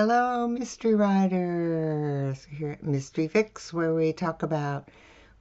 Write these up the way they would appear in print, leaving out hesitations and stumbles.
Hello, mystery writers! Here at Mystery Fix, where we talk about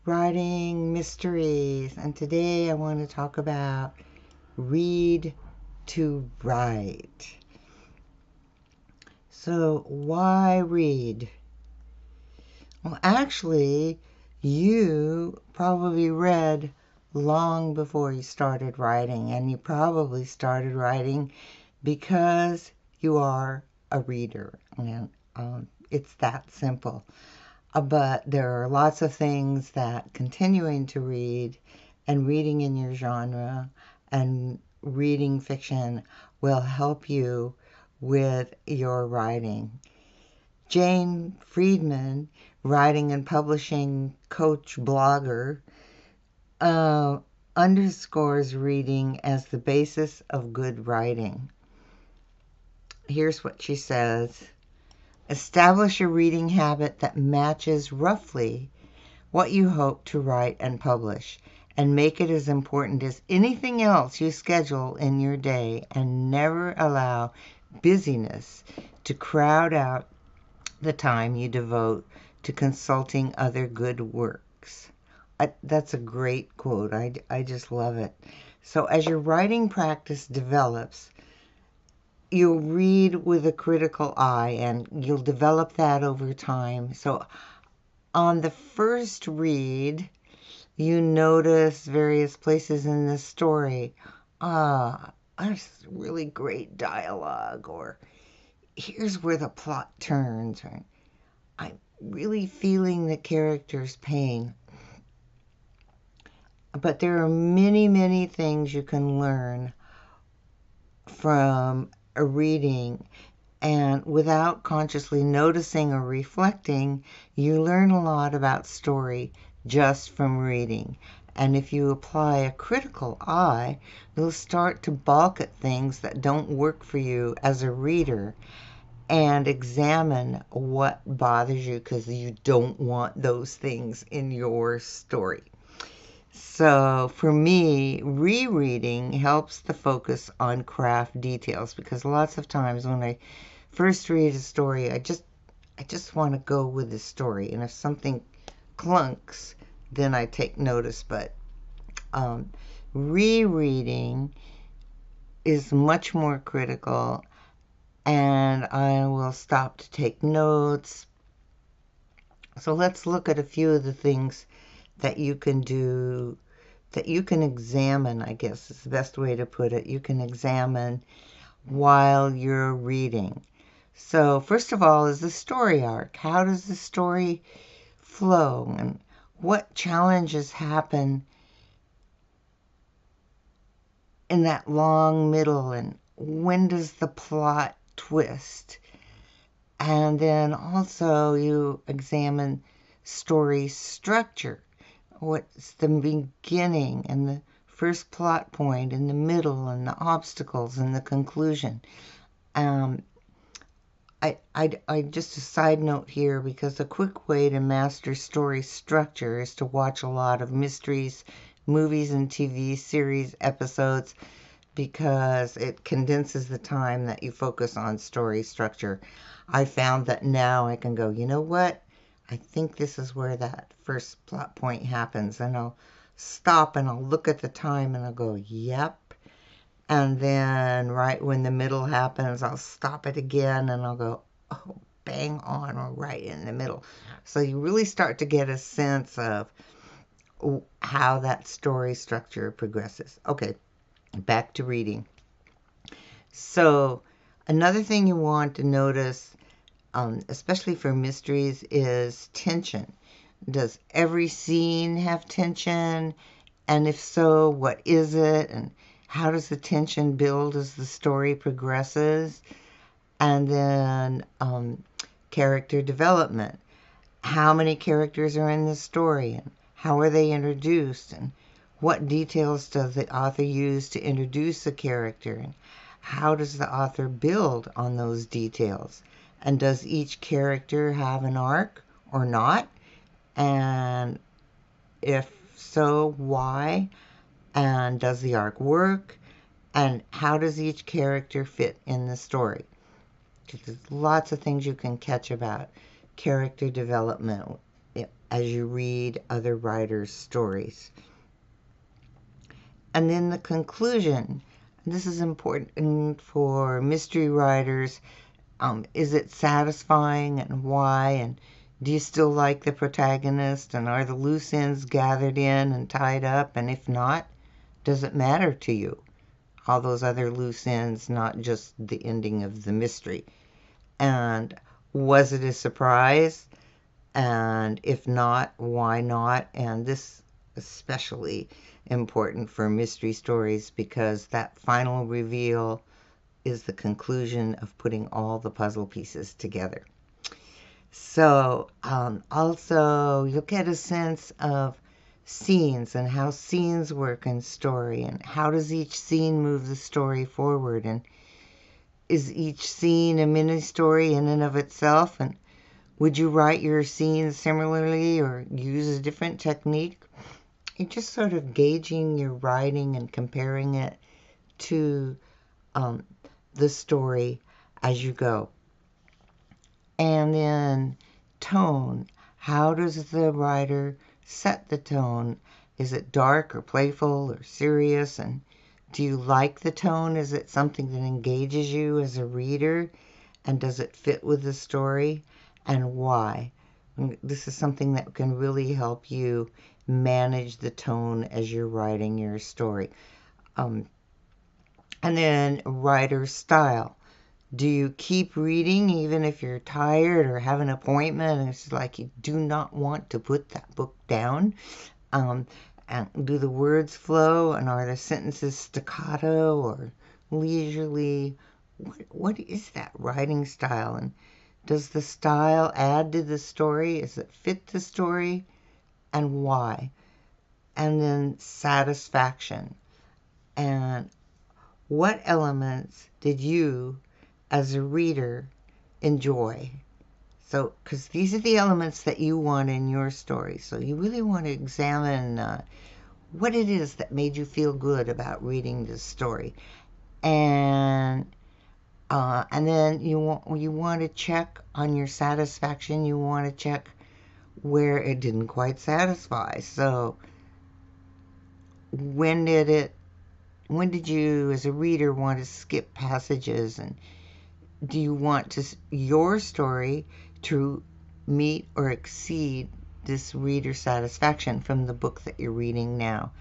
writing mysteries. And today I want to talk about read to write. So, why read? Well, actually, you probably read long before you started writing, and you probably started writing because you are a reader. And it's that simple. But there are lots of things that continuing to read and reading in your genre and reading fiction will help you with your writing. Jane Friedman, writing and publishing coach blogger, uh, underscores reading as the basis of good writing. Here's what she says. Establish a reading habit that matches roughly what you hope to write and publish, and make it as important as anything else you schedule in your day, and never allow busyness to crowd out the time you devote to consulting other good works. That's a great quote. I just love it. So as your writing practice develops, you'll read with a critical eye, and you'll develop that over time. So on the first read, you notice various places in the story. That's really great dialogue, or here's where the plot turns, or I'm really feeling the character's pain. But there are many, many things you can learn from a reading, and without consciously noticing or reflecting, you learn a lot about story just from reading. And if you apply a critical eye, you'll start to balk at things that don't work for you as a reader and examine what bothers you, because you don't want those things in your story. So for me, rereading helps the focus on craft details, because lots of times when I first read a story, I just want to go with the story, and if something clunks, then I take notice. But rereading is much more critical, and I will stop to take notes. So let's look at a few of the things that you can do, that you can examine, I guess is the best way to put it. You can examine while you're reading. So first of all is the story arc. How does the story flow, and what challenges happen in that long middle, and when does the plot twist? And then also you examine story structure. What's the beginning and the first plot point, and the middle, and the obstacles, and the conclusion? I just a side note here, because a quick way to master story structure is to watch a lot of mysteries, movies, and TV series episodes, because it condenses the time that you focus on story structure. I found that now I can go, you know what? I think this is where that first plot point happens, and I'll stop and I'll look at the time and I'll go, yep. And then right when the middle happens, I'll stop it again and I'll go, oh, bang on, or right in the middle. So you really start to get a sense of how that story structure progresses. Okay, back to reading. So another thing you want to notice, especially for mysteries, is tension. Does every scene have tension? And if so, what is it? And how does the tension build as the story progresses? And then character development. How many characters are in the story, and how are they introduced, and what details does the author use to introduce a character, and how does the author build on those details? And does each character have an arc or not? And if so, why? And does the arc work? And how does each character fit in the story? There's lots of things you can catch about character development as you read other writers' stories. And then the conclusion. This is important for mystery writers. Is it satisfying, and why? And do you still like the protagonist? And are the loose ends gathered in and tied up? And if not, does it matter to you? All those other loose ends, not just the ending of the mystery. And was it a surprise? And if not, why not? And this especially important for mystery stories because that final reveal is the conclusion of putting all the puzzle pieces together. So also you'll get a sense of scenes and how scenes work in story and how does each scene move the story forward, and is each scene a mini story in and of itself, and would you write your scenes similarly or use a different technique? You're just sort of gauging your writing and comparing it to the story as you go. And then tone. How does the writer set the tone? Is it dark or playful or serious? And do you like the tone? Is it something that engages you as a reader? And does it fit with the story? And why? This is something that can really help you manage the tone as you're writing your story. And then writer style. Do you keep reading even if you're tired or have an appointment and it's like you do not want to put that book down? And do the words flow, and are the sentences staccato or leisurely? What is that writing style? And does the style add to the story? Does it fit the story? And why? And then satisfaction. And what elements did you as a reader enjoy? So, because these are the elements that you want in your story. So you really want to examine what it is that made you feel good about reading this story. And then you want to check on your satisfaction. You want to check where it didn't quite satisfy. So when did you as a reader want to skip passages, and do you want your story to meet or exceed this reader satisfaction from the book that you're reading now?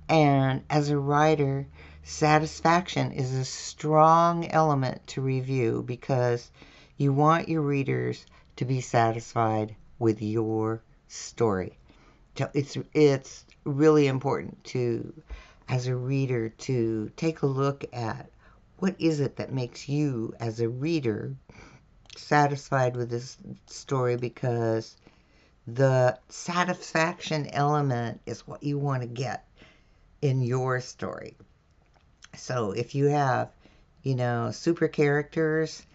And as a writer, satisfaction is a strong element to review because you want your readers to be satisfied with your story. So it's really important to, as a reader, to take a look at what is it that makes you as a reader satisfied with this story, because the satisfaction element is what you want to get in your story. So if you have, super characters,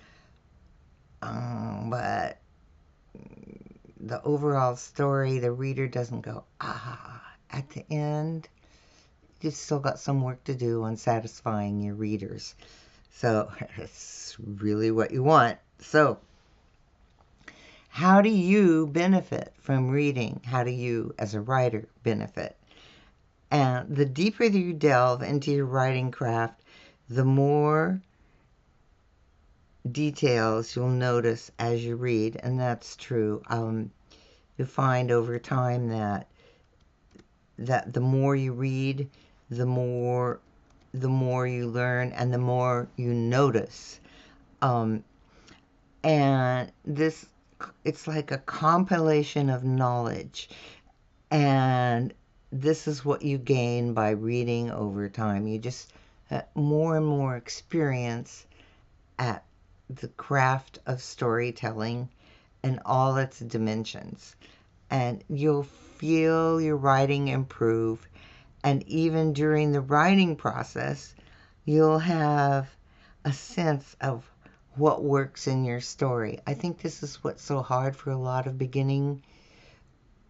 but the overall story, the reader doesn't go, at the end, you've still got some work to do on satisfying your readers. So it's really what you want. So how do you benefit from reading? How do you, as a writer, benefit? And the deeper you delve into your writing craft, the more details you'll notice as you read, and that's true. You find over time that the more you read, the more you learn, and the more you notice. And it's like a compilation of knowledge, and this is what you gain by reading over time. You just more and more experience at the craft of storytelling and all its dimensions, and you'll feel your writing improve. And even during the writing process, you'll have a sense of what works in your story. I think this is what's so hard for a lot of beginning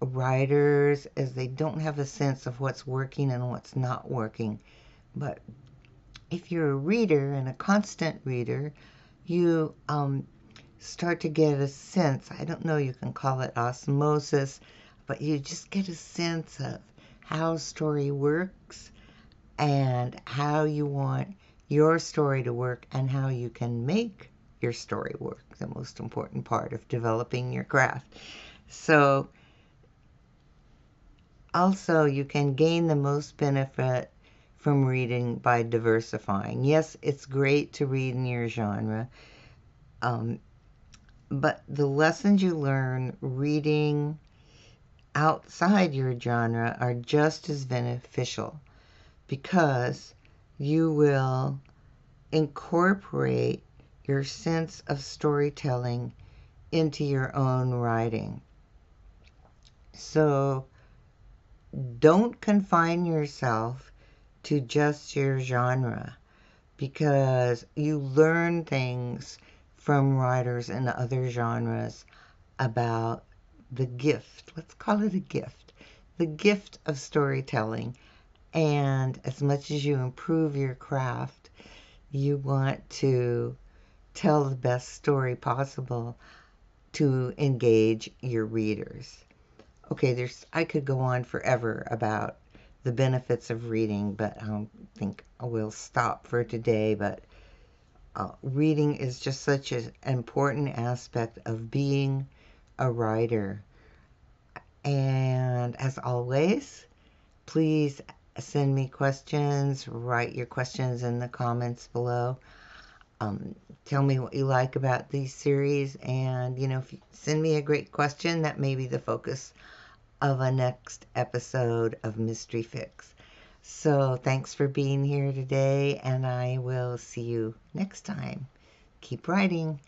writers, is they don't have a sense of what's working and what's not working. But if you're a reader and a constant reader, you start to get a sense. I don't know, you can call it osmosis, but you just get a sense of how story works and how you want your story to work and how you can make your story work, the most important part of developing your craft. So also you can gain the most benefit from reading by diversifying. Yes, it's great to read in your genre, but the lessons you learn reading outside your genre are just as beneficial because you will incorporate your sense of storytelling into your own writing. So don't confine yourself to just your genre because you learn things from writers in other genres about the gift. Let's call it a gift. The gift of storytelling. And as much as you improve your craft, you want to tell the best story possible to engage your readers. Okay, I could go on forever about the benefits of reading, but I don't think I will stop for today. But reading is just such an important aspect of being a writer. And as always, please send me questions. Write your questions in the comments below. Tell me what you like about these series, and if you send me a great question, that may be the focus of a next episode of Mystery Fix. So thanks for being here today, and I will see you next time. Keep writing.